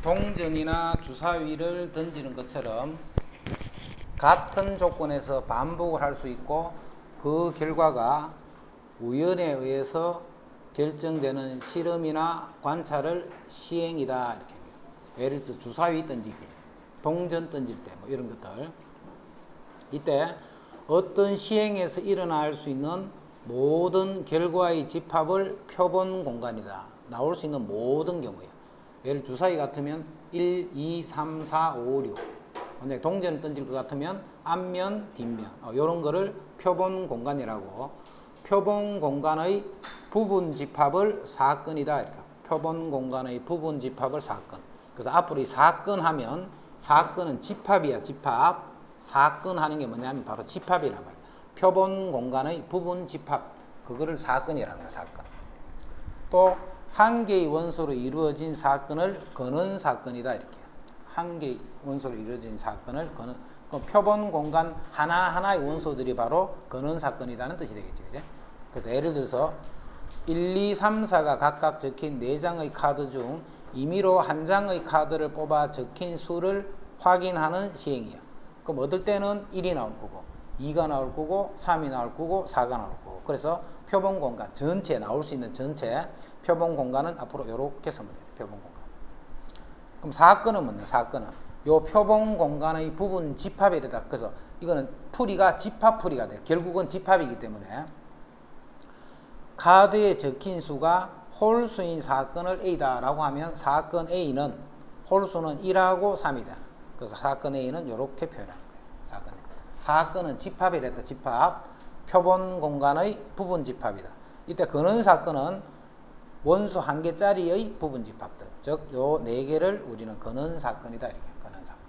동전이나 주사위를 던지는 것처럼 같은 조건에서 반복을 할 수 있고 그 결과가 우연에 의해서 결정되는 실험이나 관찰을 시행이다 이렇게 합니다. 예를 들어서 주사위 던지기, 동전 던질 때 뭐 이런 것들. 이때 어떤 시행에서 일어날 수 있는 모든 결과의 집합을 표본 공간이다. 나올 수 있는 모든 경우에. 예를 주사위 같으면 1, 2, 3, 4, 5, 6. 만약에 동전을 던질 것 같으면 앞면, 뒷면. 이런 거를 표본 공간이라고. 표본 공간의 부분 집합을 사건이다. 이렇게. 표본 공간의 부분 집합을 사건. 그래서 앞으로 이 사건 하면 사건은 집합이야, 집합. 사건 하는 게 뭐냐면 바로 집합이란 말이야. 표본 공간의 부분 집합. 그거를 사건이라는 거야, 사건. 또 한 개의 원소로 이루어진 사건을 거는 사건이다 이렇게. 한 개의 원소로 이루어진 사건을 거는. 그럼 표본 공간 하나하나의 원소들이 바로 거는 사건이라는 뜻이 되겠지, 그제? 그래서 예를 들어서 1, 2, 3, 4가 각각 적힌 4장의 카드 중 임의로 한 장의 카드를 뽑아 적힌 수를 확인하는 시행이야. 그럼 얻을 때는 1이 나올 거고 2가 나올 거고 3이 나올 거고 4가 나올 거고. 그래서 표본 공간 전체 나올 수 있는 전체 표본 공간은 앞으로 이렇게 쓰면 돼요. 표본 공간. 그럼 사건은 뭐냐? 사건은 요 표본 공간의 부분 집합에 대다. 그래서 이거는 풀이가 집합 풀이가 돼요. 결국은 집합이기 때문에 카드에 적힌 수가 홀수인 사건을 A다라고 하면 사건 A는 홀수는 1하고 3이잖아. 그래서 사건 A는 이렇게 표현하는 거예요. 사건은 집합이랬다. 집합. 표본 공간의 부분 집합이다. 이때 거는 사건은 원수 한 개짜리의 부분 집합들. 즉, 요 네 개를 우리는 거는 사건이다. 이렇게. 거는 사건.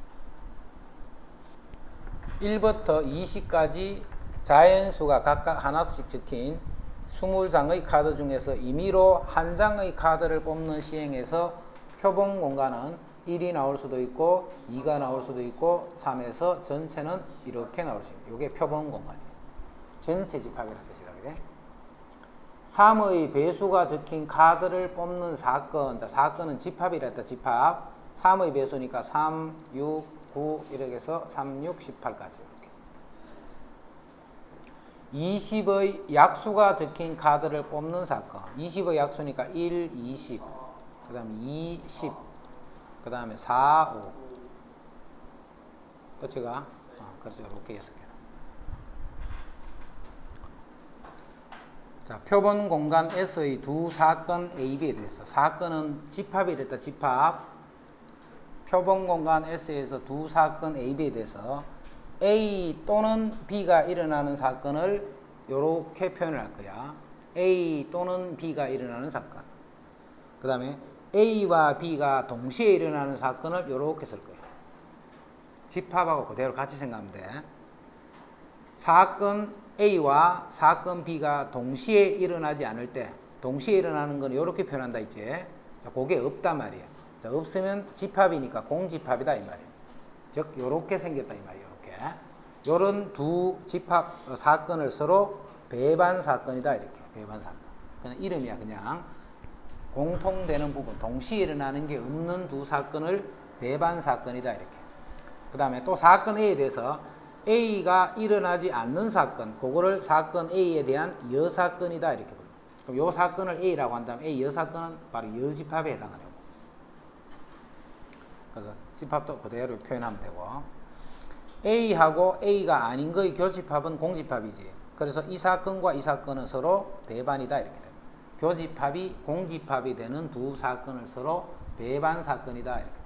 1부터 20까지 자연수가 각각 하나씩 적힌 20장의 카드 중에서 임의로 한 장의 카드를 뽑는 시행에서 표본 공간은 1이 나올 수도 있고 2가 나올 수도 있고 3에서 전체는 이렇게 나올 수 있고 이게 표본 공간이에요. 전체 집합이라는 뜻이다. 그지? 3의 배수가 적힌 카드를 뽑는 사건. 자, 사건은 집합이랬다. 집합. 3의 배수니까 3, 6, 9 이렇게 해서 3, 6, 18까지 이렇게. 20의 약수가 적힌 카드를 뽑는 사건. 20의 약수니까 1, 20, 그 다음에 2, 10, 그 다음에 4, 5. 끝이가? 그래서 이렇게 6개. 자, 표본 공간 S의 두 사건 A, B에 대해서. 사건은 집합이 됐다. 집합. 표본 공간 S에서 두 사건 A, B에 대해서 A 또는 B가 일어나는 사건을 이렇게 표현을 할 거야. A 또는 B가 일어나는 사건. 그 다음에 A와 B가 동시에 일어나는 사건을 이렇게 쓸 거야. 집합하고 그대로 같이 생각하면 돼. 사건 A와 사건 B가 동시에 일어나지 않을 때, 동시에 일어나는 건 이렇게 표현한다 있지. 자, 그게 없단 말이야. 자, 없으면 집합이니까 공집합이다 이 말이야. 즉, 요렇게 생겼다 이 말이야. 요렇게. 요런 두 집합 사건을 서로 배반 사건이다 이렇게. 배반 사건. 그냥 이름이야. 그냥 공통되는 부분, 동시에 일어나는 게 없는 두 사건을 배반 사건이다 이렇게. 그 다음에 또 사건 A에 대해서 A가 일어나지 않는 사건, 그거를 사건 A에 대한 여사건이다 이렇게 불러요. 그럼 요 사건을 A라고 한다면 A 여사건은 바로 여집합에 해당하려고. 그래서 집합도 그대로 표현하면 되고, A하고 A가 아닌 거의 교집합은 공집합이지. 그래서 이 사건과 이 사건은 서로 배반이다 이렇게 됩니다. 교집합이 공집합이 되는 두 사건을 서로 배반 사건이다 이렇게.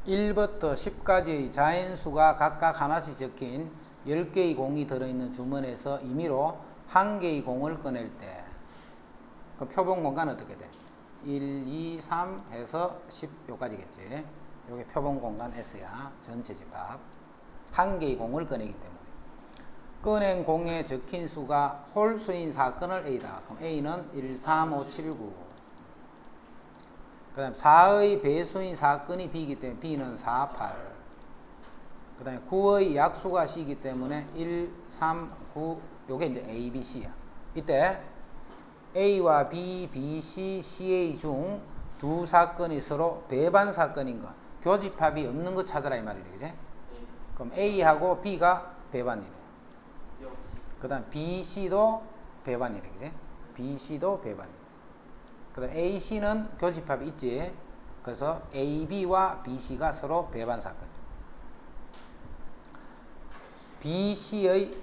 1부터 10까지의 자연수가 각각 하나씩 적힌 10개의 공이 들어있는 주머니에서 임의로 한 개의 공을 꺼낼 때 그 표본 공간은 어떻게 돼? 1, 2, 3 해서 10 요까지겠지. 요게 표본 공간 S야. 전체 집합. 한 개의 공을 꺼내기 때문에. 꺼낸 공에 적힌 수가 홀수인 사건을 A다. 그럼 A는 1, 3, 5, 7, 9. 그 다음에 4의 배수인 사건이 B이기 때문에 B는 4, 8. 그 다음에 9의 약수가 C이기 때문에 1, 3, 9. 요게 이제 A, B, C야. 이때 A와 B, B, C, CA 중 두 사건이 서로 배반 사건인 것. 교집합이 없는 거 찾아라 이 말이네. 그지? 그럼 A하고 B가 배반이래. 그 다음 B, C도 배반이래. 그지? B, C도 배반이래. 그 다음 A, C는 교집합이 있지. 그래서 A, B와 B, C가 서로 배반 사건. B, C의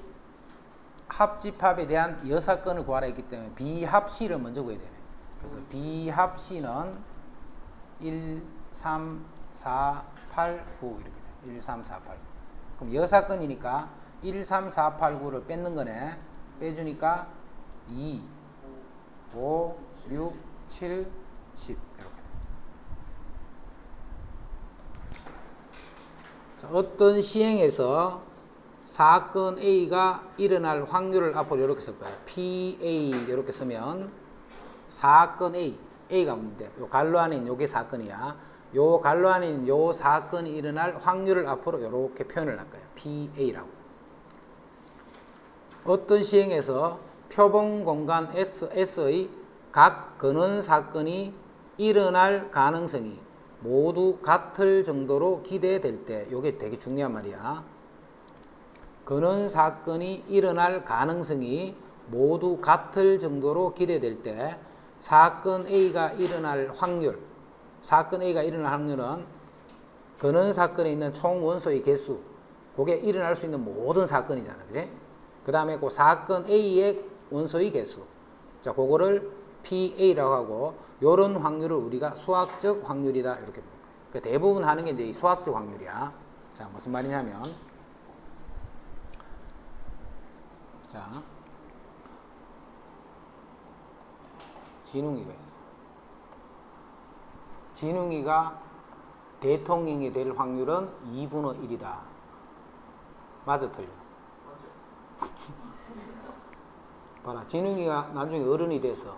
합집합에 대한 여사건을 구하라 했기 때문에 B 합 C를 먼저 구해야 되네. 그래서 B 합 C는 1, 3, 4, 8, 9 이렇게 돼. 1, 3, 4, 8. 그럼 여사건이니까 1, 3, 4, 8, 9를 뺏는 거네. 빼주니까 2, 5, 6, 7, 10 이렇게. 자, 어떤 시행에서 사건 A가 일어날 확률을 앞으로 이렇게 쓸 거예요. PA 이렇게 쓰면 사건 A가 뭔데? 요 갈로 안에 있는 요게 사건이야. 요 갈로 안에 있는 요 사건이 일어날 확률을 앞으로 이렇게 표현을 할 거예요. PA라고. 어떤 시행에서 표본 공간 S의 각 근원 사건이 일어날 가능성이 모두 같을 정도로 기대될 때, 요게 되게 중요한 말이야. 근원 사건이 일어날 가능성이 모두 같을 정도로 기대될 때 사건 A가 일어날 확률, 사건 A가 일어날 확률은 근원 사건에 있는 총 원소의 개수, 그게 일어날 수 있는 모든 사건이잖아. 그지? 그 다음에 그 사건 A의 원소의 개수. 자, 그거를 PA라고 하고, 요런 확률을 우리가 수학적 확률이다. 이렇게 부를 거예요. 그 대부분 하는 게 이제 이 수학적 확률이야. 자, 무슨 말이냐면, 자, 진웅이가 있어. 진웅이가 대통령이 될 확률은 2분의 1이다. 맞아, 틀려? 봐라, 진웅이가 나중에 어른이 돼서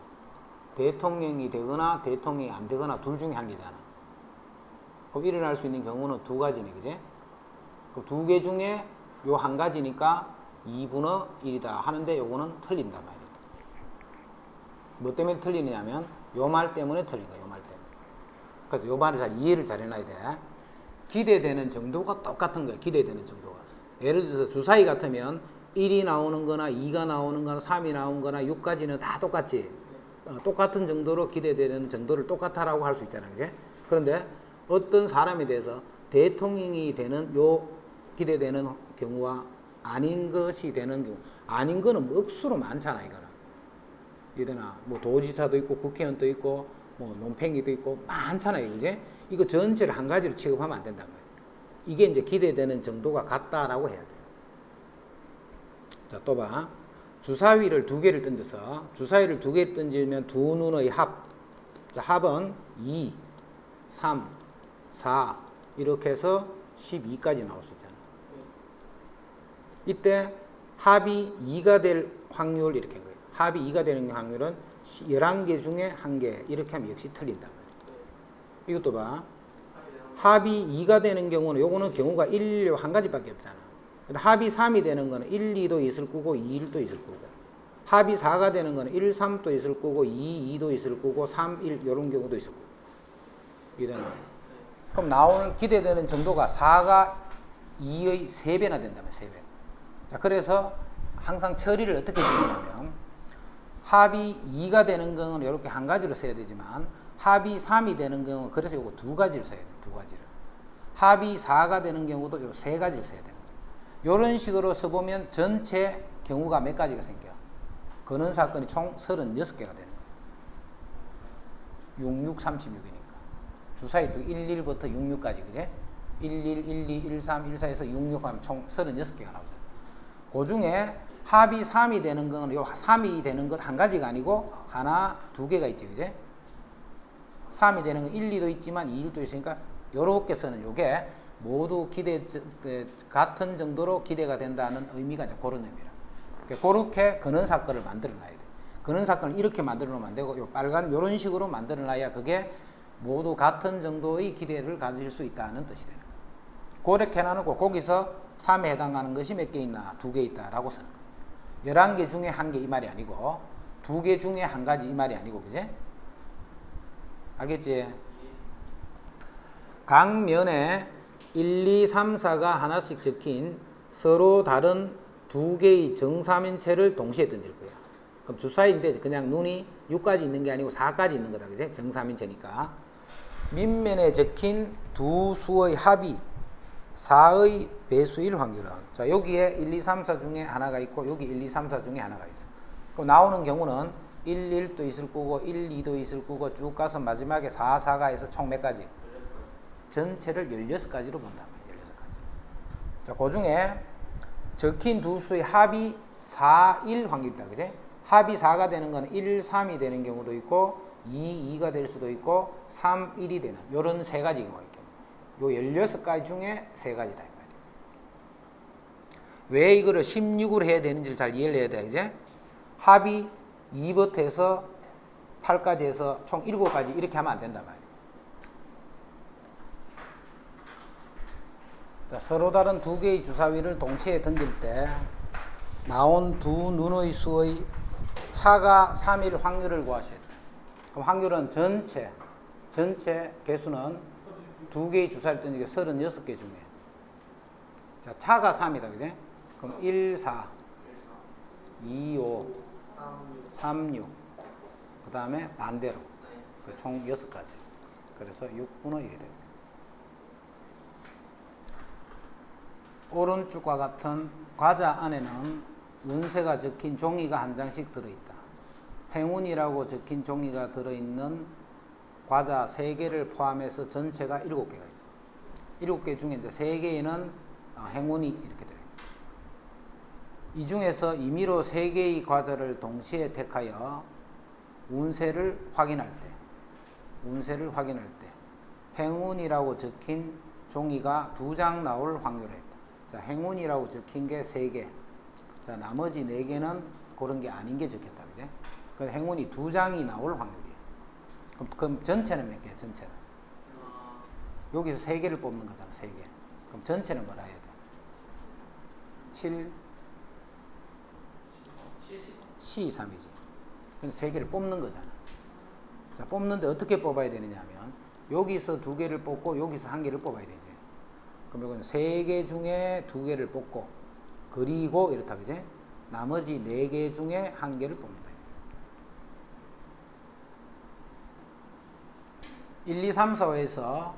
대통령이 되거나 대통령이 안 되거나 둘 중에 한 개잖아. 그럼 일어날 수 있는 경우는 두 가지네, 그지? 그럼 두 개 중에 요 한 가지니까 2분의 1이다 하는데 요거는 틀린단 말이야. 뭐 때문에 틀리냐면 요 말 때문에 틀린 거야. 요 말 때문에. 그래서 요 말을 잘 이해를 잘 해놔야 돼. 기대되는 정도가 똑같은 거야. 기대되는 정도가. 예를 들어서 주사위 같으면 1이 나오는 거나 2가 나오는 거나 3이 나오는 거나 6까지는 다 똑같지. 똑같은 정도로 기대되는 정도를 똑같아라고 할 수 있잖아. 그지? 그런데 어떤 사람에 대해서 대통령이 되는 요 기대되는 경우와 아닌 것이 되는 경우, 아닌 거는 뭐 억수로 많잖아. 이거는. 이러나 뭐 도지사도 있고 국회의원도 있고 뭐 논팽이도 있고 많잖아요. 그지? 이거 전체를 한 가지로 취급하면 안 된다는 거예요. 이게 이제 기대되는 정도가 같다라고 해야 돼요. 자, 또 봐. 주사위를 두 개를 던져서 주사위를 두 개 던지면 두 눈의 합. 자, 합은 2, 3, 4 이렇게 해서 12까지 나올 수 있잖아. 이때 합이 2가 될 확률 이렇게 한 거예요. 합이 2가 되는 확률은 11개 중에 1개 이렇게 하면 역시 틀린단 말이에요. 이것도 봐. 합이 2가 되는 경우는 요거는 경우가 1, 한 가지밖에 없잖아. 근데 합이 3이 되는 거는 1, 2도 있을 거고 2, 1도 있을 거고. 합이 4가 되는 거는 1, 3도 있을 거고 2, 2도 있을 거고 3, 1 이런 경우도 있을 거고. 이래는. 그럼 나오는 기대되는 정도가 4가 2의 3배나 된다면 3배. 자, 그래서 항상 처리를 어떻게 해주냐면 합이 2가 되는 경우는 이렇게 한 가지로 써야 되지만 합이 3이 되는 경우는 그래서 이거 두 가지를 써야 돼요. 두 가지를. 합이 4가 되는 경우도 요 세 가지를 써야 돼요. 이런 식으로 써보면 전체 경우가 몇 가지가 생겨. 근원 사건이 총 36개가 되는 거예요. 66, 36이니까. 주사위도 11부터 66까지, 그제? 11, 12, 13, 14에서 66 하면 총 36개가 나오죠. 그 중에 합이 3이 되는 건, 요 3이 되는 것 한 가지가 아니고, 하나, 두 개가 있지, 그제? 3이 되는 건 1, 2도 있지만 2, 1도 있으니까, 요렇게 쓰는 요게 모두 같은 정도로 기대가 된다는 의미가 이제 그런 의미라. 그렇게 근원 사건을 만들어 놔야 돼. 근원 사건을 이렇게 만들어 놓으면 안 되고, 요 빨간 요런 식으로 만들어 놔야 그게 모두 같은 정도의 기대를 가질 수 있다는 뜻이 되는 거예요. 그렇게 해놔놓고 거기서 3에 해당하는 것이 몇 개 있나? 2개 있다라고 쓰는 거예요. 11개 중에 1개 이 말이 아니고 두 개 중에 한 가지 이 말이 아니고, 그지? 알겠지? 각 면에 1, 2, 3, 4가 하나씩 적힌 서로 다른 두 개의 정사면체를 동시에 던질 거야. 그럼 주사위인데 그냥 눈이 6까지 있는 게 아니고 4까지 있는 거다, 그지? 정사면체니까. 밑면에 적힌 두 수의 합이 4의 배수일 확률은, 자, 여기에 1, 2, 3, 4 중에 하나가 있고 여기 1, 2, 3, 4 중에 하나가 있어. 그럼 나오는 경우는 1, 1도 있을 거고 1, 2도 있을 거고 쭉 가서 마지막에 4, 4가 해서 총 몇 가지? 전체를 16가지로 본다. 16가지. 자, 그 중에 적힌 두 수의 합이 4, 1 확률이다. 그지? 합이 4가 되는 건 1, 3이 되는 경우도 있고 2, 2가 될 수도 있고 3, 1이 되는 요런 세 가지 경우가 있겠네. 요 16가지 중에 세 가지다. 이 말이야. 왜 이거를 16으로 해야 되는지를 잘 이해를 해야 돼. 이제 합이 2부터 해서 8까지 해서 총 7가지 이렇게 하면 안 된단 말이야. 자, 서로 다른 두 개의 주사위를 동시에 던질 때 나온 두 눈의 수의 차가 3일 확률을 구하셔야 돼. 그럼 확률은 전체 개수는 두 개의 주사위를 던지게 36개 중에, 자, 차가 3이다. 그지? 그럼 1, 4, 2, 5, 3, 6, 그 다음에 반대로 총 6가지. 그래서 6분의 1이 됩니다. 오른쪽과 같은 과자 안에는 운세가 적힌 종이가 한 장씩 들어있다. 행운이라고 적힌 종이가 들어있는 과자 3개를 포함해서 전체가 7개가 있어. 7개 중에 이제 3개에는 행운이 이렇게 들어있다. 이 중에서 임의로 3개의 과자를 동시에 택하여 운세를 확인할 때 행운이라고 적힌 종이가 2장 나올 확률이 있다. 자, 행운이라고 적힌 게 3개. 자, 나머지 4개는 그런 게 아닌 게 적혔다. 그지? 그 행운이 2장이 나올 확률이에요. 그럼 전체는 몇 개야? 전체는. 여기서 3개를 뽑는 거잖아. 3개. 그럼 전체는 뭐라 해야 돼? 7, C3이지. 그럼 3개를 뽑는 거잖아. 자, 뽑는데 어떻게 뽑아야 되느냐 하면 여기서 2개를 뽑고 여기서 1개를 뽑아야 되지. 그럼 이건 3개 중에 2개를 뽑고 그리고 이렇다. 그지? 나머지 4개 중에 1개를 뽑는다. 1, 2, 3, 4에서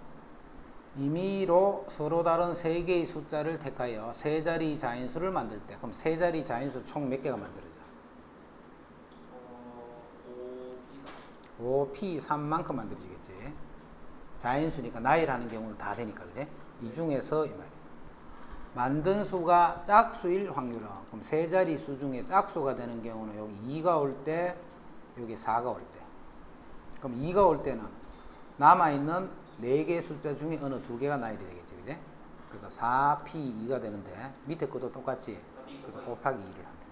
임의로 서로 다른 3개의 숫자를 택하여 3자리 자인수를 만들 때, 그럼 3자리 자인수 총 몇 개가 만들어져? 5P 3만큼 만들어지겠지. 자인수니까 나열하는 경우는 다 되니까. 그지? 이 중에서 이 말이야. 만든 수가 짝수일 확률은, 그럼 3자리 수 중에 짝수가 되는 경우는 여기 2가 올 때, 여기 4가 올 때. 그럼 2가 올 때는 남아있는 4개의 숫자 중에 어느 2개가 나열이 되겠지. 그지? 그래서 4P2가 되는데 밑에 것도 똑같지. 그래서 곱하기 2를 합니다.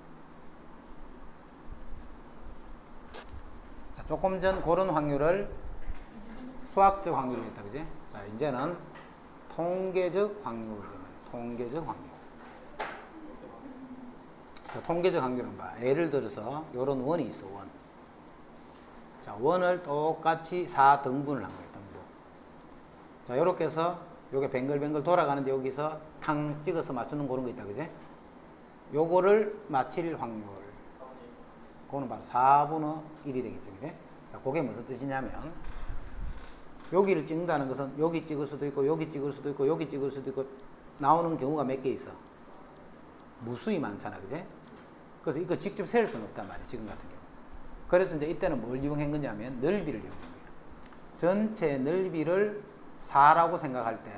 자, 조금 전 그런 확률을 수학적 확률로 했다. 그지? 자, 이제는 통계적 확률. 통계적 확률. 자, 통계적 확률은 봐. 예를 들어서 요런 원이 있어. 원. 자, 원을 똑같이 4등분을 한 거예요. 등분. 자, 요렇게 해서 요게 뱅글뱅글 돌아가는데 여기서 탕 찍어서 맞추는 그런 거 있다. 그지? 요거를 맞힐 확률. 그거는 바로 4분의 1이 되겠죠. 그지? 자, 그게 무슨 뜻이냐면 여기를 찍는다는 것은 여기 찍을 수도 있고 여기 찍을 수도 있고 여기 찍을 수도 있고 나오는 경우가 몇 개 있어. 무수히 많잖아. 그지? 그래서 이거 직접 셀 수는 없단 말이야. 지금 같은 경우. 그래서 이제 이때는 뭘 이용한 거냐면 넓이를 이용한 거예요. 전체 넓이를 4라고 생각할 때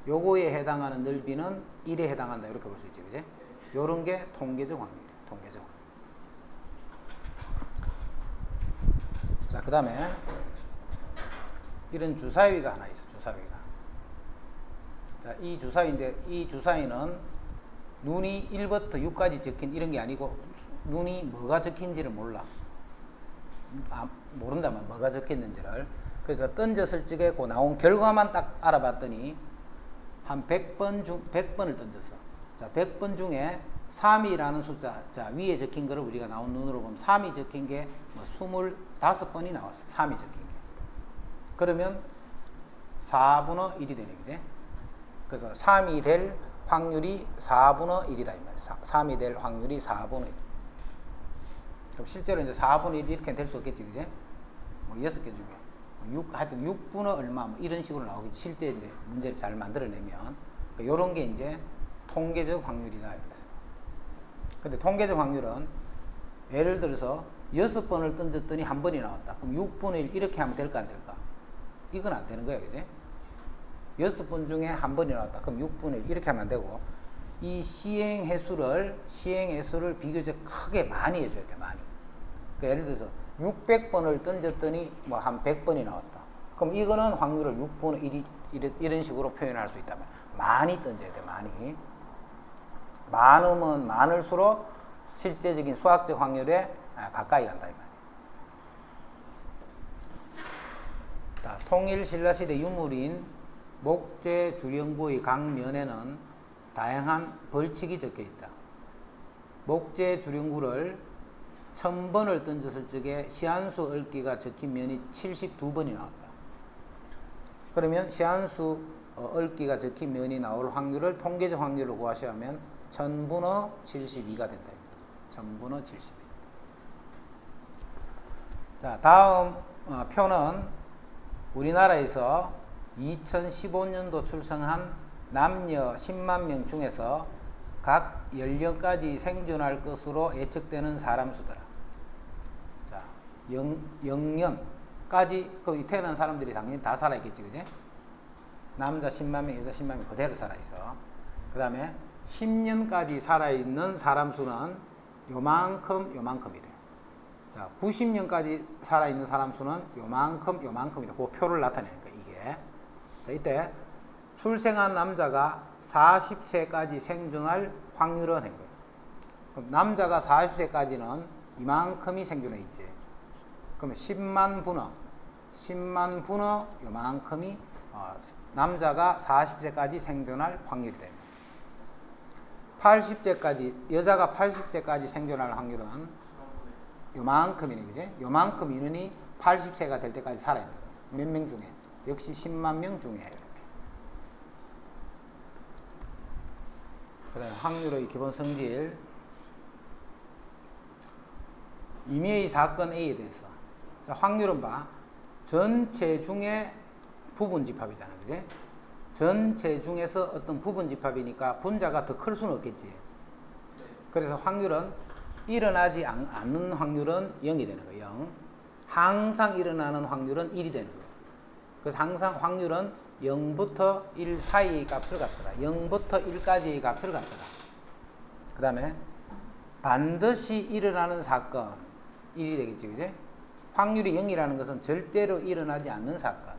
요거에 해당하는 넓이는 1에 해당한다. 이렇게 볼 수 있지. 그지? 요런 게 통계적 확률이에요. 통계적 확률. 자, 그 다음에 이런 주사위가 하나 있어. 주사위가. 자, 이 주사위인데 이 주사위는 눈이 1부터 6까지 적힌 이런 게 아니고 눈이 뭐가 적힌지를 몰라. 모른다면 뭐가 적혔는지를. 그러니까 던졌을 적에 그 나온 결과만 딱 알아봤더니 한 100번을 던졌어. 자, 100번 중에 3이라는 숫자, 자, 위에 적힌 거를 우리가 나온 눈으로 보면 3이 적힌 게 뭐 25번이 나왔어. 3이 적힌 게. 그러면 4분의 1이 되네, 그지? 그래서 3이 될 확률이 4분의 1이다, 이 말이야. 3이 될 확률이 4분의 1. 그럼 실제로 이제 4분의 1 이렇게 될 수 없겠지, 그지? 뭐 6개 중에. 하여튼 6분의 얼마, 뭐 이런 식으로 나오겠지. 실제 이제 문제를 잘 만들어내면. 그러니까 요런 게 이제 통계적 확률이다, 이거죠. 근데 통계적 확률은 예를 들어서 6번을 던졌더니 한 번이 나왔다. 그럼 6분의 1 이렇게 하면 될까 안 될까? 이건 안 되는 거야, 그지? 6번 중에 한 번이 나왔다. 그럼 6분의 1 이렇게 하면 안 되고, 이 시행 횟수를 비교적 크게 많이 해줘야 돼, 많이. 그러니까 예를 들어서 600번을 던졌더니 뭐 한 100번이 나왔다. 그럼 이거는 확률을 6분의 1이 이런 식으로 표현할 수 있다면 많이 던져야 돼, 많이. 많으면 많을수록 실제적인 수학적 확률에 가까이 간다, 이 말이야. 자, 통일 신라시대 유물인 목재 주령부의 각 면에는 다양한 벌칙이 적혀 있다. 목재 주령부를 1000번을 던졌을 적에 시한수 얽기가 적힌 면이 72번이 나왔다. 그러면 시한수 얽기가 적힌 면이 나올 확률을 통계적 확률로 구하셔야 하면 1000분의 72가 된다. 1000분의 72. 자, 다음 표는 우리나라에서 2015년도 출생한 남녀 10만 명 중에서 각 연령까지 생존할 것으로 예측되는 사람 수더라. 자, 0년까지 거기 태어난 사람들이 당연히 다 살아있겠지, 그지? 남자 10만 명, 여자 10만 명 그대로 살아있어. 그 다음에 10년까지 살아있는 사람 수는 요만큼이래. 자, 90년까지 살아있는 사람 수는 요만큼이다. 그 표를 나타내는 거야, 이게. 자, 이때 출생한 남자가 40세까지 생존할 확률은 한 거예요. 그럼 남자가 40세까지는 이만큼이 생존해 있지. 그러면 10만 분의 요만큼이 남자가 40세까지 생존할 확률이 됩니다. 80세까지, 여자가 80세까지 생존할 확률은 요만큼이네, 그지? 요만큼 인원이 80세가 될 때까지 살아있는 거예요. 몇 명 중에? 역시 10만 명 중에 이렇게. 그다음 확률의 기본 성질. 임의의 사건 A에 대해서. 자, 확률은 봐. 전체 중에 부분 집합이잖아, 그지? 전체 중에서 어떤 부분 집합이니까 분자가 더 클 수는 없겠지. 그래서 확률은 일어나지 않는 확률은 0이 되는 거예요. 0. 항상 일어나는 확률은 1이 되는 거예요. 그래서 항상 확률은 0부터 1 사이의 값을 갖더라. 0부터 1까지의 값을 갖더라. 그 다음에 반드시 일어나는 사건 1이 되겠지, 그지? 확률이 0이라는 것은 절대로 일어나지 않는 사건.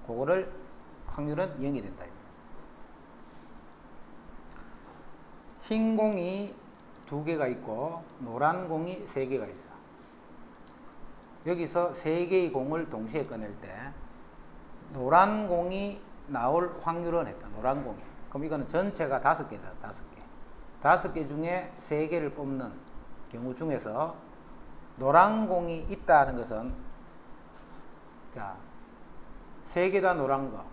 그거를 확률은 0이 된다. 흰 공이 2개가 있고 노란 공이 3개가 있어. 여기서 3개의 공을 동시에 꺼낼 때 노란 공이 나올 확률은 했다. 노란 공이. 그럼 이거는 전체가 5개잖아. 5개. 5개 중에 3개를 뽑는 경우 중에서 노란 공이 있다는 것은, 자, 3개 다 노란 거.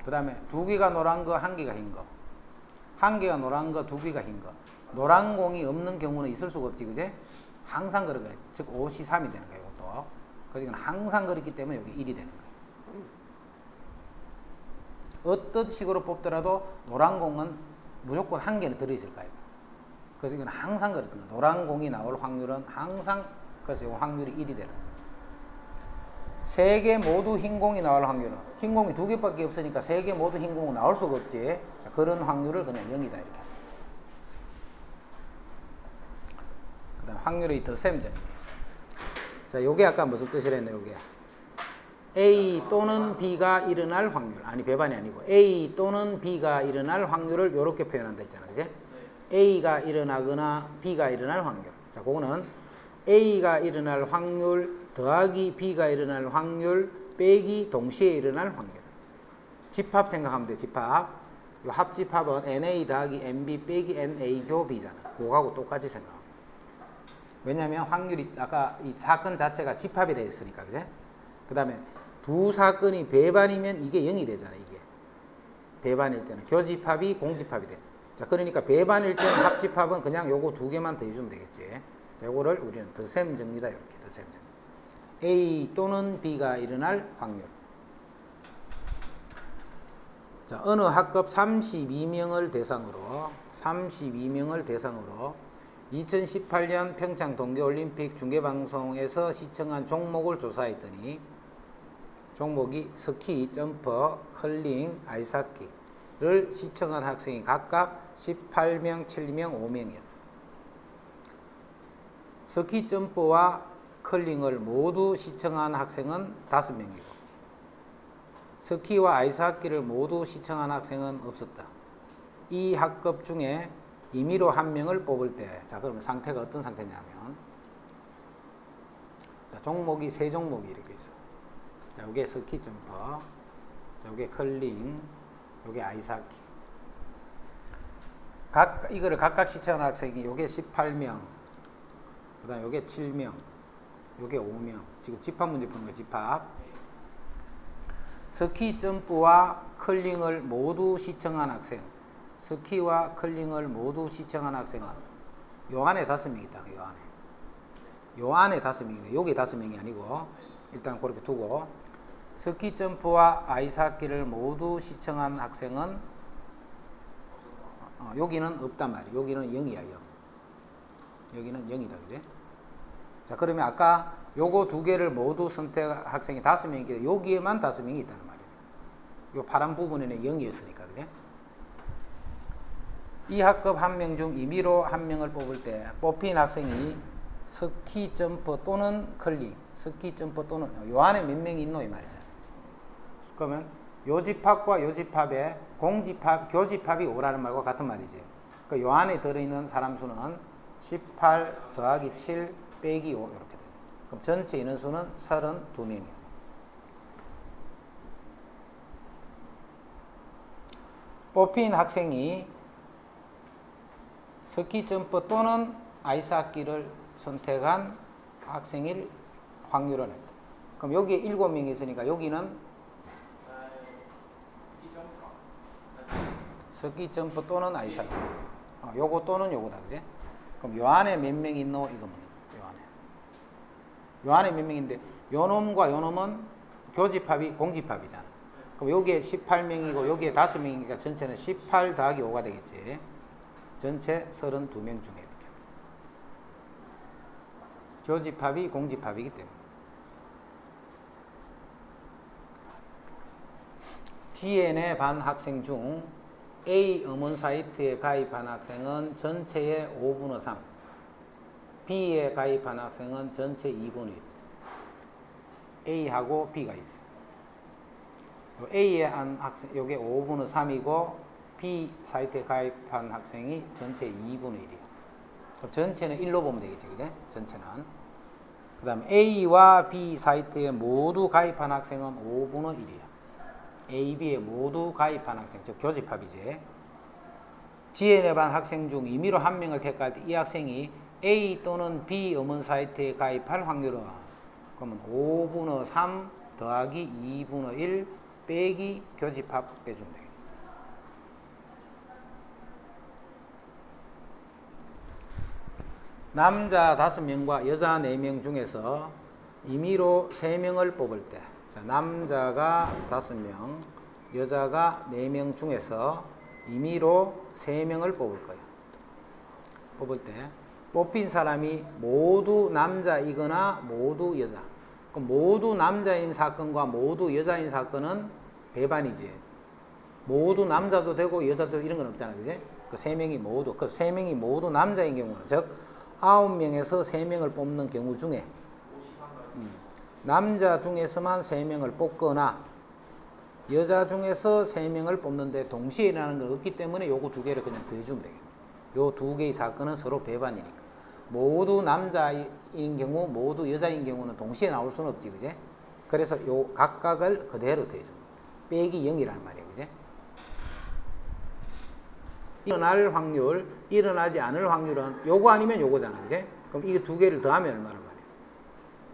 그 다음에 2개가 노란 거, 1개가 흰 거. 1개가 노란 거, 2개가 흰 거. 노란 공이 없는 경우는 있을 수가 없지, 그제? 항상 그런 거예요. 즉 5시 3이 되는 거예요, 이것도. 그러니까 이건 항상 그렇기 때문에 여기 1이 되는 거예요. 어떤 식으로 뽑더라도 노란 공은 무조건 1개는 들어있을 거예요. 그래서 이건 항상 그렇던 거예요. 노란 공이 나올 확률은 항상, 그래서 이 확률이 1이 되는 거예요. 3개 모두 흰 공이 나올 확률은, 흰 공이 2개밖에 없으니까 3개 모두 흰 공은 나올 수가 없지. 자, 그런 확률을 그냥 0이다 이렇게. 그 다음 확률의 덧셈점이에요. 자, 요게 아까 무슨 뜻이랬네, 요게. A 또는 B가 일어날 확률. 아니, 배반이 아니고 A 또는 B가 일어날 확률을 요렇게 표현한다 했잖아, 그지? A가 일어나거나 B가 일어날 확률. 자, 그거는 A가 일어날 확률 더하기 B가 일어날 확률 빼기 동시에 일어날 확률. 집합 생각하면 돼, 집합. 요 합집합은 NA 더하기 NB 빼기 NA 교 B잖아. 그거하고 똑같이 생각하고. 왜냐면 확률이 아까 이 사건 자체가 집합이 되어 있으니까, 그제? 그 다음에 두 사건이 배반이면 이게 0이 되잖아, 이게. 배반일 때는 교집합이 공집합이 돼. 자, 그러니까 배반일 때는 합집합은 그냥 요거 두 개만 더해주면 되겠지. 자, 요거를 우리는 덧셈 정리다, 이렇게 덧셈 정리. A 또는 B가 일어날 확률. 자, 어느 학급 32명을 대상으로 2018년 평창 동계올림픽 중계방송에서 시청한 종목을 조사했더니 종목이 스키, 점퍼, 컬링, 아이스하키를 시청한 학생이 각각 18명, 7명, 5명이었다. 스키, 점퍼와 컬링을 모두 시청한 학생은 5명이고 스키와 아이스하키를 모두 시청한 학생은 없었다. 이 학급 중에 임의로 한 명을 뽑을 때, 자, 그러면 상태가 어떤 상태냐면, 자, 종목이 세 종목이 이렇게 있어. 자, 요게 스키 점퍼, 자, 요게 컬링, 요게 아이스하키. 이거를 각각 시청한 학생이 요게 18명, 그 다음에 요게 7명, 요게 5명. 지금 집합 문제 푸는 거예요, 집합. 스키 점프와 컬링을 모두 시청한 학생, 스키와 컬링을 모두 시청한 학생은 요 안에 5명 있다. 요 안에 5명이네. 여기 5명이 아니고 일단 그렇게 두고 스키 점프와 아이스하키를 모두 시청한 학생은 여기는 없단 말이야. 여기는 0이야. 0. 여기는 0이다. 그지? 자, 그러면 아까 요거 두 개를 모두 선택한 학생이 5명이기 여기에만 5명이 있다는 말이에요. 요 파란 부분에는 0이었으니까, 그지? 이 학급 한 명 중 임의로 한 명을 뽑을 때 뽑힌 학생이 스키 점퍼 또는 컬링, 스키 점퍼 또는 요 안에 몇 명이 있노 이 말이죠. 그러면 요 집합과 요 집합에 공집합, 교집합이 5라는 말과 같은 말이지. 그러니까 요 안에 들어있는 사람 수는 18 더하기 7 빼기 5 이렇게 돼요. 그럼 전체 인원수는 32명이에요. 뽑힌 학생이 스키 점퍼 또는 아이스하키를 선택한 학생일 확률은 했다. 그럼 여기에 7명이 있으니까 여기는 스키 점퍼 또는 아이스하키. 요거 또는 요거다, 그지? 그럼 요 안에 몇 명이 있노? 이거면 요 안에 몇 명인데 요 놈과 요 놈은 교집합이 공집합이잖아. 그럼 여기에 18명이고 여기에 5명이니까 전체는 18 더하기 5가 되겠지. 전체 32명 중에 이렇게. 교집합이 공집합이기 때문에. GN의 반 학생 중 A 음원 사이트에 가입한 학생은 전체의 5분의 3, B에 가입한 학생은 전체 2분의 1. A하고 B가 있어. A에 한 학생, 요게 5분의 3이고 B 사이트에 가입한 학생이 전체 2분의 1이야. 그럼 전체는 1로 보면 되겠지, 그제? 전체는. 그 다음 A와 B 사이트에 모두 가입한 학생은 5분의 1이야. A, B에 모두 가입한 학생, 즉 교집합이지. GN의 반 학생 중 임의로 한 명을 택할 때 이 학생이 A 또는 B 음원 사이트에 가입할 확률은 그러면 5분의 3 더하기 2분의 1 빼기 교집합 빼주면 되겠다. 남자 5명과 여자 4명 중에서 임의로 3명을 뽑을 때, 자, 남자가 5명, 여자가 4명 중에서 임의로 3명을 뽑을 거예요. 뽑을 때 뽑힌 사람이 모두 남자이거나 모두 여자. 그럼 모두 남자인 사건과 모두 여자인 사건은 배반이지. 모두 남자도 되고 여자도 이런 건 없잖아, 그지? 그 3명이 모두, 그 3명이 모두 남자인 경우는, 즉 9명에서 3명을 뽑는 경우 중에 남자 중에서만 3명을 뽑거나 여자 중에서 3명을 뽑는데 동시에 일어나는 건 없기 때문에 요거 두 개를 그냥 더해주면 되겠다. 요 두 개의 사건은 서로 배반이니까. 모두 남자인 경우, 모두 여자인 경우는 동시에 나올 수는 없지, 그제? 그래서 요 각각을 그대로 더해줍니다. 빼기 0이라는 말이에요, 그제? 일어날 확률, 일어나지 않을 확률은 요거 아니면 요거잖아. 그지? 그럼 이게 두 개를 더하면 얼마란 말이야?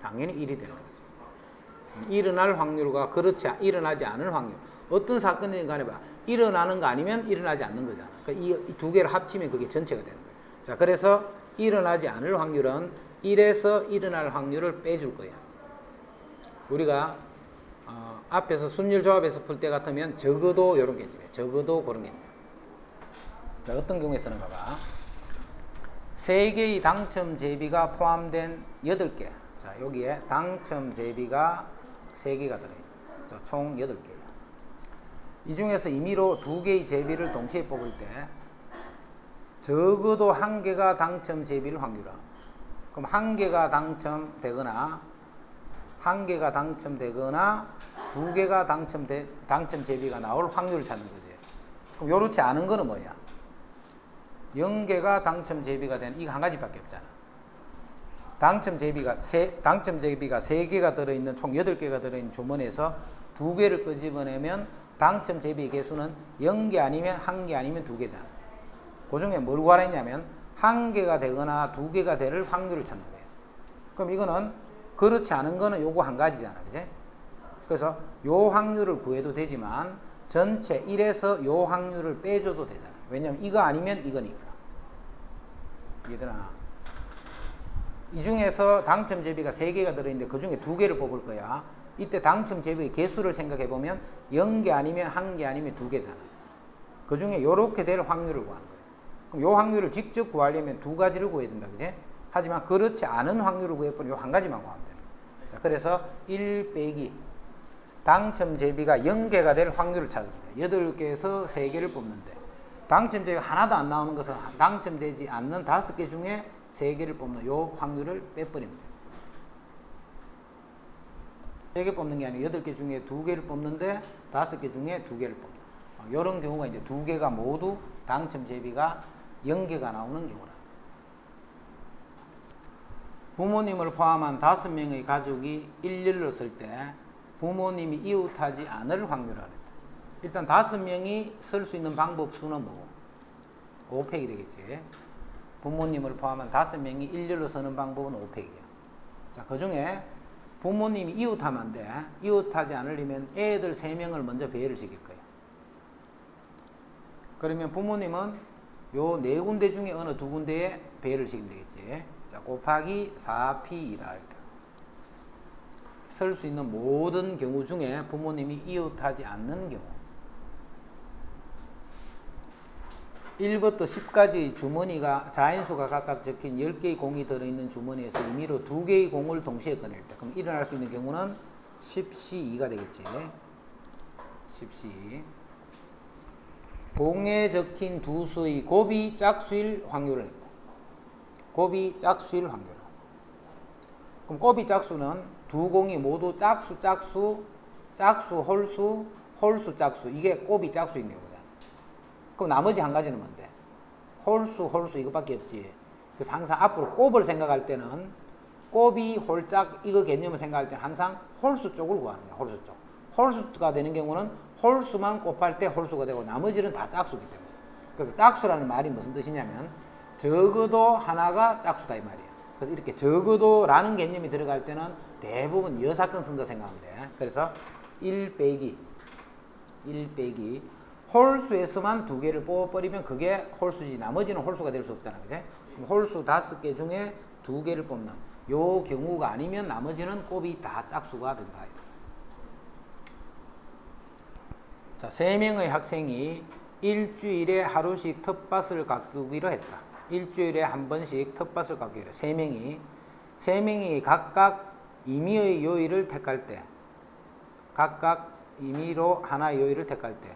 당연히 1이 되는 거지. 일어날 확률과 일어나지 않을 확률. 어떤 사건이든 간에 봐. 일어나는 거 아니면 일어나지 않는 거잖아. 그러니까 이 두 개를 합치면 그게 전체가 되는 거야. 자, 그래서 일어나지 않을 확률은 1에서 일어날 확률을 빼줄 거야. 우리가 앞에서 순열 조합에서 풀 때 같으면 적어도 이런 게 있죠. 적어도 그런 게 있죠. 자, 어떤 경우에 쓰는가 봐. 3개의 당첨 제비가 포함된 8개. 자, 여기에 당첨 제비가 3개가 들어있다. 자, 총 8개야. 이 중에서 임의로 2개의 제비를 동시에 뽑을 때 적어도 1개가 당첨 제비를 확률화. 그럼 1개가 당첨되거나 1개가 당첨되거나 2개가 당첨 제비가 나올 확률을 찾는 거지. 그럼 요렇지 않은 거는 뭐야? 0개가 당첨 제비가 된 이거 한 가지밖에 없잖아. 당첨 제비가 3개가 들어있는 총 8개가 들어있는 주머니에서 2개를 끄집어내면 당첨 제비의 개수는 0개 아니면 1개 아니면 2개잖아. 그 중에 뭘 구하랬냐면 1개가 되거나 2개가 될 확률을 찾는 거예요. 그럼 이거는 그렇지 않은 거는 요거 한 가지잖아. 그지? 그래서 요 확률을 구해도 되지만 전체 1에서 요 확률을 빼줘도 되잖아. 왜냐면 이거 아니면 이거니까. 이해되나? 이 중에서 당첨 제비가 3개가 들어있는데 그 중에 2개를 뽑을 거야. 이때 당첨 제비의 개수를 생각해보면 0개 아니면 1개 아니면 2개잖아. 그 중에 요렇게 될 확률을 구하는 거야. 그럼 요 확률을 직접 구하려면 2가지를 구해야 된다. 그지? 하지만 그렇지 않은 확률을 구해보면 요 한 가지만 구하면 되는 거야. 자, 그래서 1 빼기 당첨 제비가 0개가 될 확률을 찾으면 돼. 8개에서 3개를 뽑는데 당첨 제비가 하나도 안 나오는 것은 당첨되지 않는 5개 중에 3개를 뽑는 요 확률을 빼버리면 돼. 3개 뽑는 게 아니고 8개 중에 2개를 뽑는데 5개 중에 2개를 뽑는다. 이런 경우가 이제 2개가 모두 당첨 제비가 0개가 나오는 경우라. 부모님을 포함한 5명의 가족이 일렬로 설 때 부모님이 이웃하지 않을 확률을 하랬다. 일단 5명이 설 수 있는 방법 수는 뭐고? 5팩이 되겠지. 부모님을 포함한 5명이 일렬로 서는 방법은 5팩이야. 자, 그 중에 부모님이 이웃하면 안 돼. 이웃하지 않으려면 애들 3명을 먼저 배회를 시킬 거야. 그러면 부모님은 요 4군데 중에 어느 2군데에 배회를 시키면 되겠지. 자, 곱하기 4P이라 할까. 설 수 있는 모든 경우 중에 부모님이 이웃하지 않는 경우 1부터 10까지 주머니가 자인수가 각각 적힌 10개의 공이 들어있는 주머니에서 임의로 2개의 공을 동시에 꺼낼 때 그럼 일어날 수 있는 경우는 10C2가 되겠지. 10C2 공에 적힌 두 수의 곱이 짝수일 확률을 했다. 곱이 짝수일 확률. 그럼 곱이 짝수는 두 공이 모두 짝수, 홀수, 짝수. 이게 곱이 짝수인 경우다. 그럼 나머지 한 가지는 뭔데? 홀수 이거밖에 없지. 그래서 항상 앞으로 곱을 생각할 때는 곱이 홀짝 이거 개념을 생각할 때는 항상 홀수 쪽을 구하는 거야. 홀수 쪽. 홀수가 되는 경우는 홀수만 곱할 때 홀수가 되고 나머지는 다 짝수이기 때문에. 그래서 짝수라는 말이 무슨 뜻이냐면 적어도 하나가 짝수다 이 말이에요. 그래서 이렇게 적어도라는 개념이 들어갈 때는 대부분 여사건 쓴다 생각하면 돼. 그래서 1 빼기 홀수에서만 2개를 뽑아버리면 그게 홀수지. 나머지는 홀수가 될 수 없잖아. 그치? 그럼 홀수 5개 중에 2개를 뽑는 요 경우가 아니면 나머지는 곱이 다 짝수가 된다. 자, 3명의 학생이 일주일에 하루씩 텃밭을 가꾸기로 했다. 일주일에 한 번씩 텃밭을 가꾸기로 해. 3명이 각각 임의의 요일을 택할 때 각각 임의로 하나의 요일을 택할 때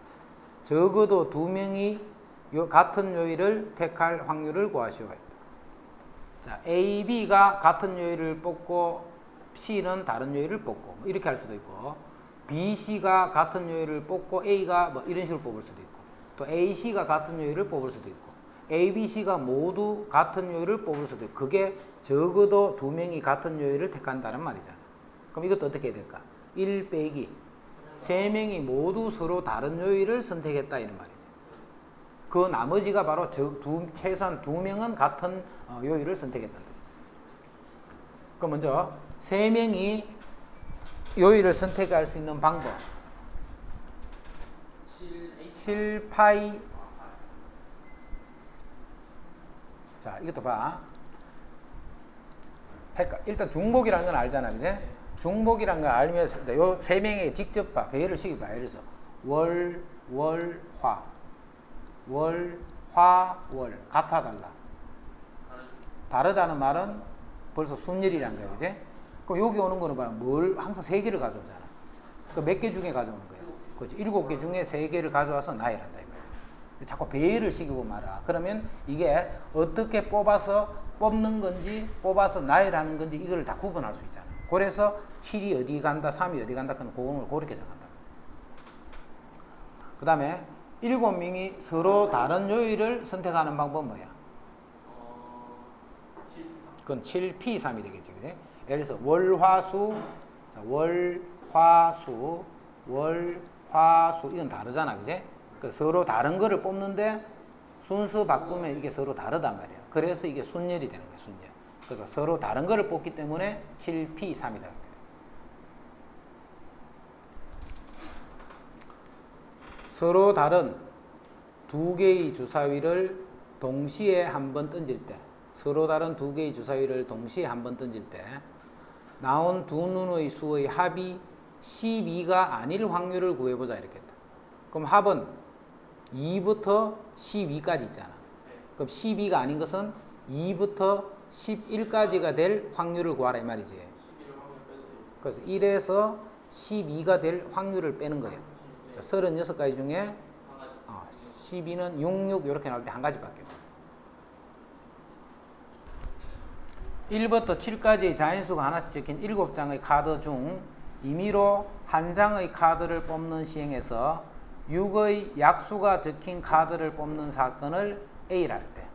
적어도 2명이 같은 요일을 택할 확률을 구하시오. 자, A, B가 같은 요일을 뽑고 C는 다른 요일을 뽑고 이렇게 할 수도 있고 B, C가 같은 요일을 뽑고 A가 뭐 이런 식으로 뽑을 수도 있고 또 A, C가 같은 요일을 뽑을 수도 있고 A, B, C가 모두 같은 요일을 뽑을 수도 있고 그게 적어도 2명이 같은 요일을 택한다는 말이잖아. 그럼 이것도 어떻게 해야 될까? 1 빼기 3명이 모두 서로 다른 요일을 선택했다 이런 말이에요. 그 나머지가 바로 최소한 두 명은 같은 요일을 선택했다는 뜻입니다. 그럼 먼저 세 명이 요일을 선택할 수 있는 방법. 7파이. 자, 이것도 봐. 일단 중복이라는 건 알잖아, 그지? 중복이라는 걸 알면서 요 세 명에게 직접 봐. 배열을 시켜봐. 예를 들어서 월, 화. 월, 화, 월. 같아, 달라? 다르다는 말은 벌써 순열이라는 거야, 그지? 그럼 여기 오는 거는 봐라. 항상 세 개를 가져오잖아. 그 몇 개 중에 가져오는 거야? 그렇지. 7개 중에 3개를 가져와서 나열한다, 이 말이야. 자꾸 배열을 시키고 말아. 그러면 이게 어떻게 뽑는 건지, 뽑아서 나열하는 건지, 이거를 다 구분할 수 있잖아. 그래서 7이 어디 간다, 3이 어디 간다, 그건 그렇게 정한다. 그 다음에 7명이 서로 다른 요일을 선택하는 방법은 뭐야? 그건 7P3이 되겠지, 그지? 예를 들어서 월, 화, 수, 이건 다르잖아, 그지? 서로 다른 거를 뽑는데 순서 바꾸면 이게 서로 다르단 말이야. 그래서 이게 순열이 되는 거야, 순열. 그래서 서로 다른 거를 뽑기 때문에 7P3이다. 서로 다른 두 개의 주사위를 동시에 한번 던질 때, 나온 두 눈의 수의 합이 12가 아닐 확률을 구해보자, 이렇게 했다. 그럼 합은 2부터 12까지 있잖아. 그럼 12가 아닌 것은 2부터 11까지가 될 확률을 구하라, 이 말이지. 그래서 1에서 12가 될 확률을 빼는 거예요. 36가지 중에 12는 66 이렇게 나올 때 한 가지밖에 없어요. 1부터 7까지의 자인수가 하나씩 적힌 7장의 카드 중 임의로 한 장의 카드를 뽑는 시행에서 6의 약수가 적힌 카드를 뽑는 사건을 A라 할 때,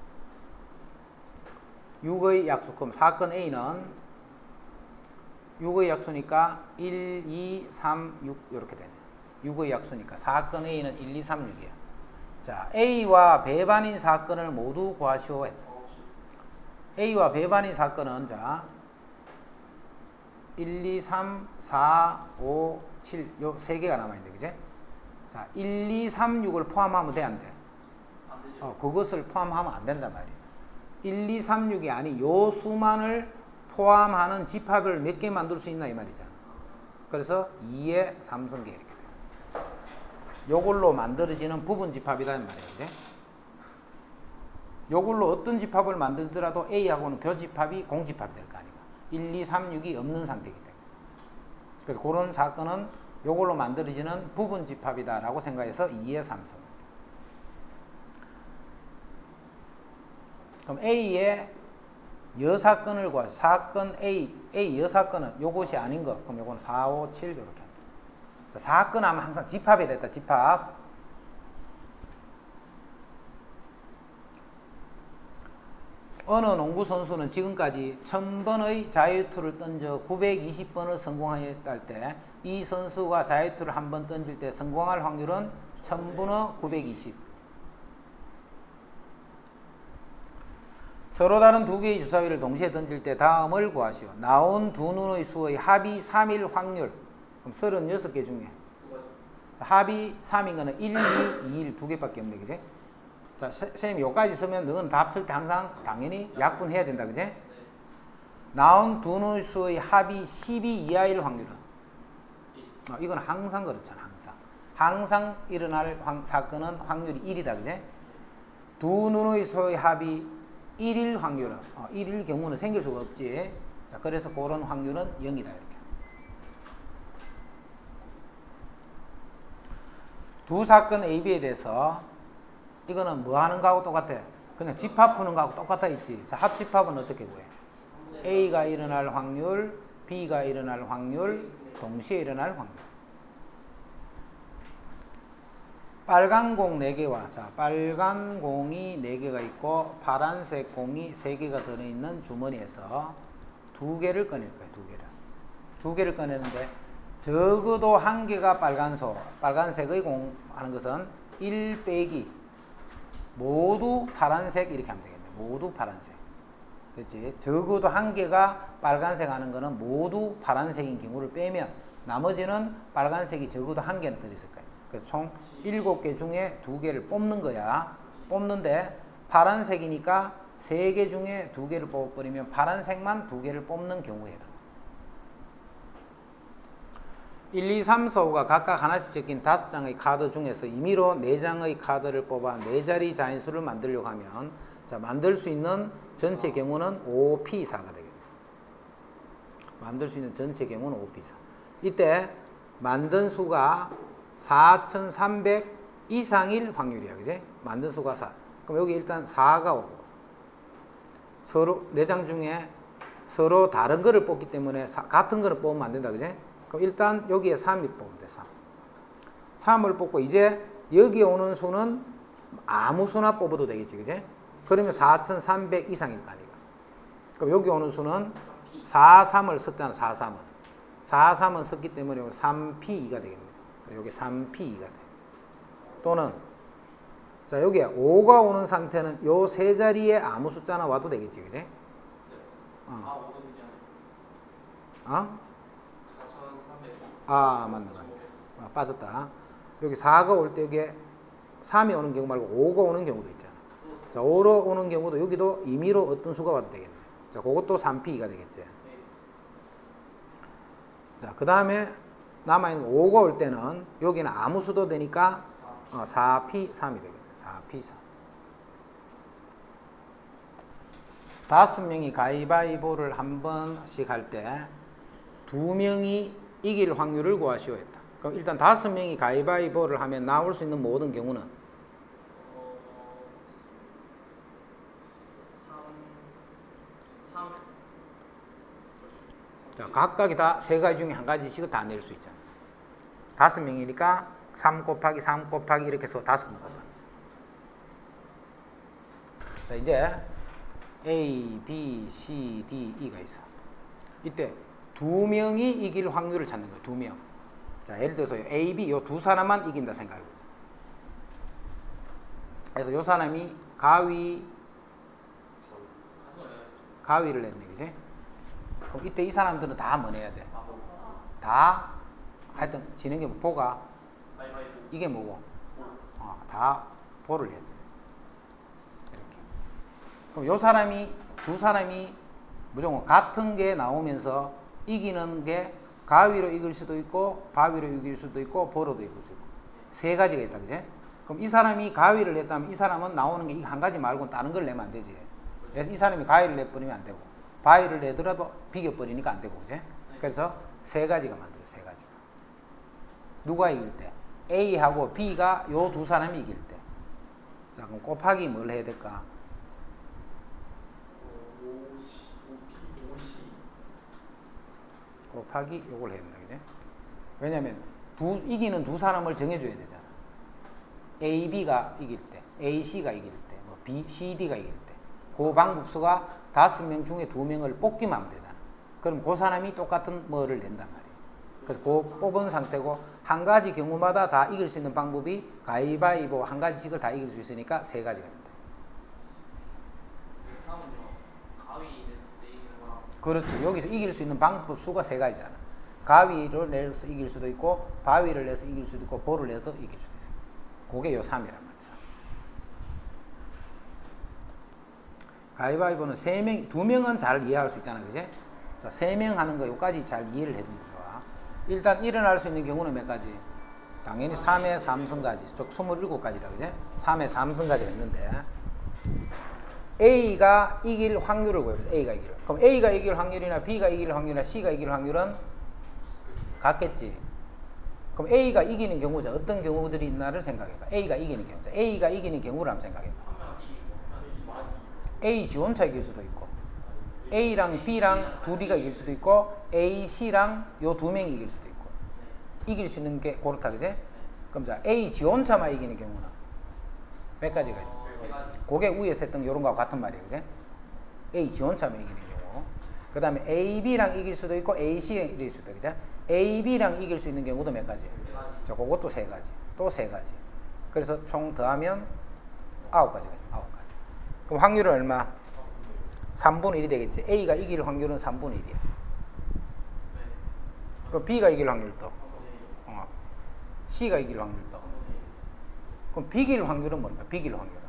6의 약수, 그럼 사건 A는 6의 약수니까 1, 2, 3, 6 이렇게 되네. 6의 약수니까 사건 A는 1, 2, 3, 6이야. 자, A와 배반인 사건을 모두 구하시오 했다. A와 배반인 사건은 자 1, 2, 3, 4, 5, 7 요 세 개가 남아있는데, 그제? 자, 1, 2, 3, 6을 포함하면 돼, 안 돼? 안 되죠. 그것을 포함하면 안 된단 말이에요. 1, 2, 3, 6이 아닌 요 수만을 포함하는 집합을 몇 개 만들 수 있나, 이 말이잖아. 그래서 2의 3승계 이렇게 돼요. 요걸로 만들어지는 부분 집합이다, 이 말이에요. 그제? 요걸로 어떤 집합을 만들더라도 A하고는 교집합이 공집합이 될 거 아니에요. 1, 2, 3, 6이 없는 상태이기 때문에. 그래서 그런 사건은 요걸로 만들어지는 부분 집합이다라고 생각해서 2의 3승. 그럼 A의 여사건을 구하죠. 사건 A 여사건은 요것이 아닌 것. 그럼 요건 4, 5, 7 이렇게 합니다. 자, 사건 하면 항상 집합이 됐다. 집합. 어느 농구 선수는 지금까지 1000번의 자유투를 던져 920번을 성공했다 할 때 이 선수가 자유투를 한 번 던질 때 성공할 확률은 1000분의 920. 서로 다른 두 개의 주사위를 동시에 던질 때 다음을 구하시오. 나온 두 눈의 수의 합이 3일 확률. 그럼 36개 중에 합이 3인 거는 1, 2, 2, 1 두 개밖에 없네, 그지? 자, 선생님이 여기까지 쓰면 너는 답 쓸 때 항상 당연히 약분해야 된다, 그지? 나온 두 눈의 수의 합이 12 이하일 확률은? 이건 항상 그렇잖아, 항상. 항상 일어날 사건은 확률이 1이다, 그지? 두 눈의 수의 합이 1일 확률은, 1일 경우는 생길 수가 없지. 자, 그래서 그런 확률은 0이다, 이렇게. 두 사건 A, B에 대해서 이거는 뭐 하는 거하고 똑같아? 그냥 집합 푸는 거하고 똑같아 있지. 자, 합집합은 어떻게 구해? A가 일어날 확률, B가 일어날 확률, 동시에 일어날 확률. 빨간 공 4개와, 자, 빨간 공이 4개가 있고 파란색 공이 3개가 들어있는 주머니에서 2개를 꺼낼 거예요. 2개를 꺼내는데 적어도 1개가 빨간색의 공 하는 것은 1 빼기 모두 파란색 이렇게 하면 되겠네. 모두 파란색. 그렇지? 적어도 한 개가 빨간색 하는 거는 모두 파란색인 경우를 빼면 나머지는 빨간색이 적어도 한 개는 들어있을 거예요. 그래서 총 7개 중에 2개를 뽑는 거야. 뽑는데 파란색이니까 3개 중에 2개를 뽑아버리면 파란색만 2개를 뽑는 경우에 해당. 1, 2, 3, 4, 5가 각각 하나씩 적힌 5장의 카드 중에서 임의로 4장의 카드를 뽑아 4자리 자인수를 만들려고 하면 자, 만들 수 있는 전체 경우는 5P4가 되겠네요. 만들 수 있는 전체 경우는 5P4. 이때 만든 수가 4,300 이상일 확률이야. 그지? 만든 수가 4. 그럼 여기 일단 4가 오고 서로 4장 중에 서로 다른 거를 뽑기 때문에 같은 거를 뽑으면 안 된다. 그지? 그럼 일단 여기에 3이 뽑으면 돼. 3. 3을 뽑고 이제 여기 오는 수는 아무 수나 뽑아도 되겠지. 그지? 그러면 4,300 이상일 거 아니야. 그럼 여기 오는 수는 4, 3을 썼잖아. 4, 3은. 4, 3은 썼기 때문에 3P2가 되겠네. 여기 3P2가 돼. 또는 자 여기에 5가 오는 상태는 요 세 자리에 아무 숫자나 와도 되겠지. 그지? 어? 아 맞네. 빠졌다. 여기 4가 올 때 여기에 3이 오는 경우 말고 5가 오는 경우도 있잖아. 자 5로 오는 경우도 여기도 임의로 어떤 수가 와도 되겠네. 자 그것도 3P가 되겠지. 자 그 다음에 남아있는 5가 올 때는 여기는 아무 수도 되니까 4P3이 되겠네. 4P3. 5명이 가위바위보를 한 번씩 할 때 2명이 이길 확률을 구하시오 했다. 그럼 일단 5명이 가위바위보를 하면 나올 수 있는 모든 경우는 자, 각각이 다 세 가지 중에 한 가지씩을 다 낼 수 있잖아. 5명이니까 3 곱하기 3 곱하기 이렇게 해서 5번 곱하기. 자, 이제 A, B, C, D, E가 있어. 이때 2명이 이길 확률을 찾는 거야. 2명. 자, 예를 들어서 A, B 요 두 사람만 이긴다 생각해보자. 그래서 요 사람이 가위를 냈네, 그지? 그럼 이때 이 사람들은 다 뭐 내야 돼? 다 하여튼 지는 게 뭐, 보가 이게 뭐고? 다 보를 해야 돼. 이렇게. 그럼 요 사람이 두 사람이 무조건 같은 게 나오면서 이기는 게 가위로 이길 수도 있고 바위로 이길 수도 있고 보로도 이길 수 있고 세 가지가 있다, 그지? 그럼 이 사람이 가위를 냈다면 이 사람은 나오는 게 이 한 가지 말고 다른 걸 내면 안 되지. 그래서 이 사람이 가위를 내버리면 안 되고 바위를 내더라도 비겨버리니까 안 되고, 그지? 그래서 세 가지가 만들어요. 세 가지가. 누가 이길 때? A하고 B가 요 두 사람이 이길 때. 자, 그럼 곱하기 뭘 해야 될까? 곱하기 요걸 해야 된다, 그지? 왜냐면 이기는 두 사람을 정해줘야 되잖아. A, B가 이길 때, A, C가 이길 때, 뭐 B, C, D가 이길 때. 그 방법수가 5명 중에 2명을 뽑기만 하면 되잖아. 그럼 그 사람이 똑같은 뭐를 낸단 말이에요. 그래서 그 뽑은 상태고 한 가지 경우마다 다 이길 수 있는 방법이 가위바위보 한 가지씩을 다 이길 수 있으니까 세 가지가 된다. 그렇지. 여기서 이길 수 있는 방법 수가 세 가지잖아. 가위를 내서 이길 수도 있고 바위를 내서 이길 수도 있고 볼을 내서 이길 수도 있어. 그게 요 3이란 말이야. 가위바위보는 2명은 잘 이해할 수 있잖아, 그지? 자, 3명 하는 거 요까지 잘 이해를 해두면 좋아. 일단 일어날 수 있는 경우는 몇 가지? 당연히 3의 3승까지, 즉 27가지다, 그지? 3의 3승까지가 있는데 A가 이길 확률을 구해보자. A가 이길. 그럼 A가 이길 확률이나 B가 이길 확률이나 C가 이길 확률은 같겠지. 그럼 A가 이기는 경우자 어떤 경우들이 있나를 생각해봐. A가 이기는 경우자. A가 이기는 경우를 한번 생각해봐. A 지원차 이길 수도 있고 A랑 B랑 둘이가 이길 수도 있고 A, C랑 요 2명이 이길 수도 있고 이길 수 있는 게 그렇다, 그지? 그럼 자 A 지원차만 이기는 경우는 몇 가지가 있어? 그게 위에서 했던 요런 거하고 같은 말이에요, 그지? A 지원차만 이기는 경우 그 다음에 A, B랑 이길 수도 있고 A, C랑 이길 수도 있고, 그지? A, B랑 이길 수 있는 경우도 몇 가지? 자, 그것도 세 가지 또 세 가지. 그래서 총 더하면 9가지가 있죠. 9가지. 그럼 확률은 얼마? 3분의 1이 되겠지. A가 이길 확률은 3분의 1이야. 그럼 B가 이길 확률도. C가 이길 확률도. 그럼 비길 확률은 뭔가? 비길 확률은.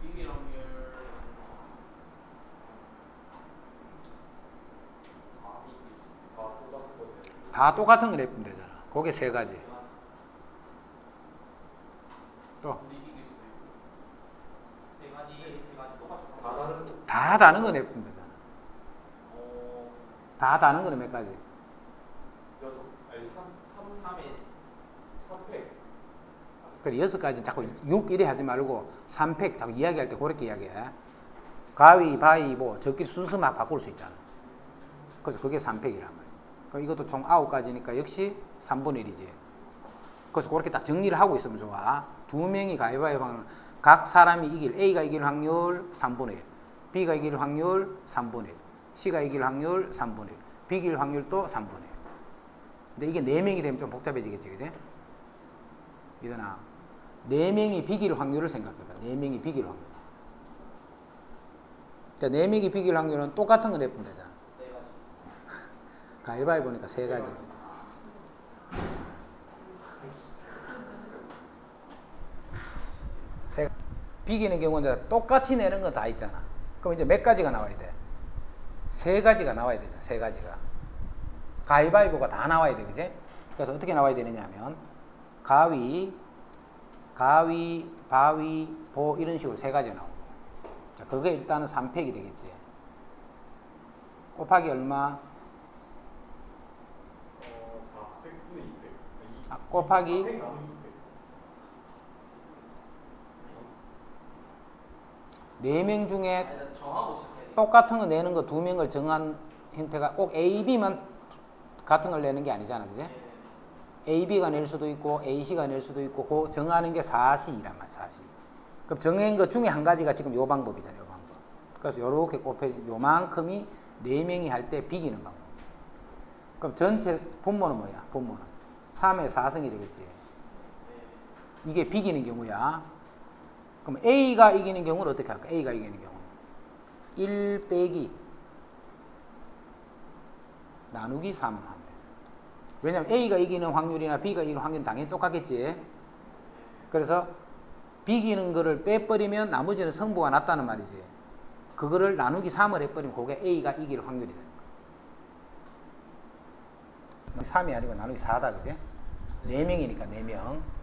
비길 확률 다 똑같은 거 내면 되잖아. 그게 세 가지. 또. 세 가지 똑같이 다 다른 거 내면 되잖아. 다 다른 거는 몇 가지? 3회 그래, 6가지는 자꾸 6 이래 하지 말고 3팩 자꾸 이야기할 때 그렇게 이야기해. 가위, 바위, 뭐 적기 순서 막 바꿀 수 있잖아. 그래서 그게 3팩이란 말이야. 그럼 이것도 총 9가지니까 역시 3분의 1이지. 그래서 그렇게 딱 정리를 하고 있으면 좋아. 두 명이 가위바위보 하면 각 사람이 이길, A가 이길 확률 3분의 1, B가 이길 확률 3분의 1, C가 이길 확률 3분의 1, B 이길 확률도 3분의 1. 근데 이게 4명이 되면 좀 복잡해지겠지, 그지? 이러나 4명이 비길 확률을 생각해봐. 4명이 비길 확률. 자, 4명이 비길 확률은 똑같은 거 내면 되잖아. 네 가지. 가위바위보니까 3가지. 비기는 경우는 똑같이 내는 건 다 있잖아. 그럼 이제 몇 가지가 나와야 돼? 3가지가 나와야 되잖아. 3가지가. 가위바위보가 다 나와야 돼, 그지? 그래서 어떻게 나와야 되느냐 하면 가위, 바위, 보 이런 식으로 3가지가 나오고. 자, 그게 일단은 3팩이 되겠지. 곱하기 얼마? 400분의 200. 곱하기 4명 중에 정하고 시작해야 돼. 똑같은 거 내는 거 2명을 정한 형태가 꼭 A, B만 같은 걸 내는 게 아니잖아, 그지? A, B가 낼 수도 있고 A, C가 낼 수도 있고 그 정하는 게 4C이란 말이야, 4C. 그럼 정한 것 중에 한 가지가 지금 요 방법이잖아요, 요 방법. 그래서 요렇게 곱해지 요만큼이 4명이 할 때 비기는 방법. 그럼 전체 분모는 뭐야? 분모는 3의 4승이 되겠지. 이게 비기는 경우야. 그럼 A가 이기는 경우는 어떻게 할까? A가 이기는 경우 1 빼기 나누기 3 하면 되죠. 왜냐면 A가 이기는 확률이나 B가 이기는 확률은 당연히 똑같겠지. 그래서 비기는 거를 빼버리면 나머지는 성부가 낮다는 말이지. 그거를 나누기 3을 해버리면 그게 A가 이길 확률이 되는 거야. 3이 아니고 나누기 4다, 그지? 4명이니까 4명.